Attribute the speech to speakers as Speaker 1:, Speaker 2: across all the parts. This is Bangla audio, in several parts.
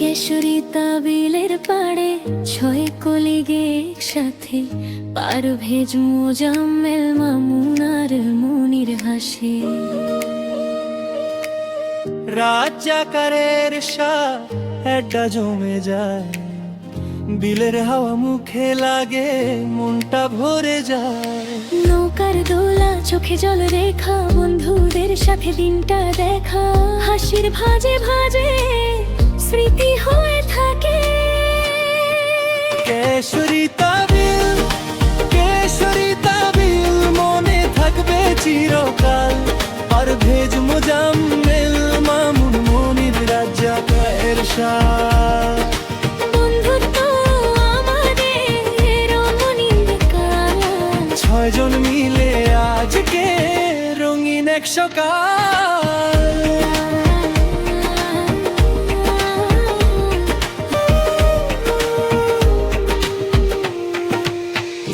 Speaker 1: কেশরী তাবিলের পাড়ে ছয় কলিগে একসাথে, পারভেজ মোজাম্মেল মামুন আর মনির হাসে।
Speaker 2: রাজাকারের শাহ একটা জমে যায়, বিলের হাওয়া মুখে লাগে মনটা ভরে যায়।
Speaker 1: নৌকার দোলা চোখে জল রেখা, বন্ধুদের সাথে দিনটা দেখা, হাসির ভাজে ভাজে স্মৃতি হয়ে থাকে।
Speaker 2: কেশরী তাবিল, কেশরী তাবিল মনে থাকবে চিরকাল। পারভেজ মোজাম্মেল মামুন মনির রাজাকারের শাহ।
Speaker 1: বন্ধুত্ব আমাদের অমনিন্দকাল,
Speaker 2: ছয়জন মিলে আজকে রঙিন এক সকাল।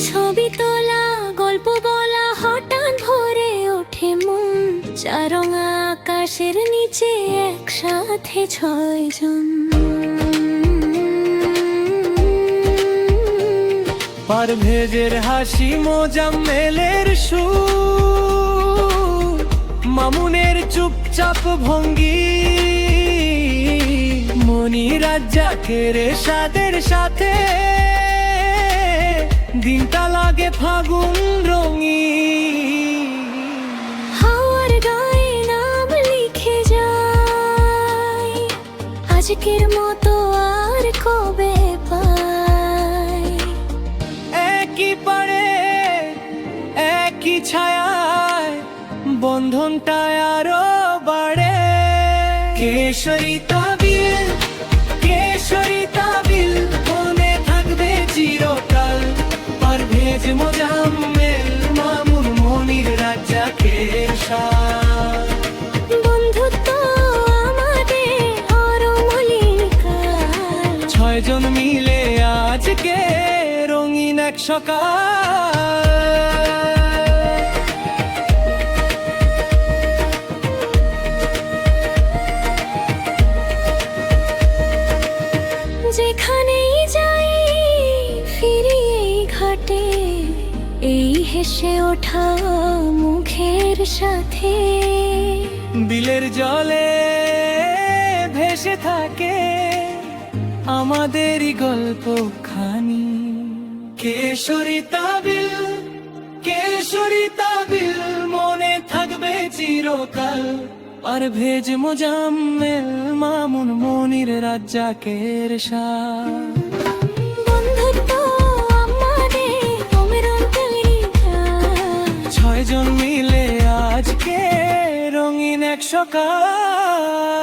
Speaker 1: ছবি তোলা গল্প বলা হঠাৎ ভরে ওঠে মন, চারঙা আকাশের নিচে একসাথে ছয়জন।
Speaker 2: পারভেজের হাসি, মোজাম্মেলের সুর, মামুনের চুপচাপ ভঙ্গি, মনির রাজ্জাকের সাদের সাথে দিনটা লাগে ফাগুন রঙিন।
Speaker 1: হাওয়ার গায়ে নাম লিখে যায়, আজকের মতো আর কবে পাই।
Speaker 2: একই পারে একই ছায়ায় বন্ধনটা আরো বাড়ে। কেশরী তাবিল, কেশরী তাবিল মনে থাকবে চিরকাল। পারভেজ মোজাম্মেল মামুন মনির রাজ্জাকের শাহ।
Speaker 1: বন্ধুত্ব আমাদের অমলিকাল,
Speaker 2: ছয়জন মিলে আজকে রঙিন এক সকাল।
Speaker 1: যেখানেই যাই ফিরি এই ঘাটে, এই হেসে ওঠা মুখের সাথে।
Speaker 2: বিলের জলে ভেসে থাকে আমাদেরই গল্প খানি। কেশরী তাবিল, কেশরী তাবিল মনে থাকবে চিরকাল। পারভেজ মোজাম্মেল মামুন মনির রাজ্জাকের শাহ।
Speaker 1: বন্ধুত্ব আমাদের অমরন্তলীকাল,
Speaker 2: ছয়জন মিলে আজকে রঙিন এক সকাল।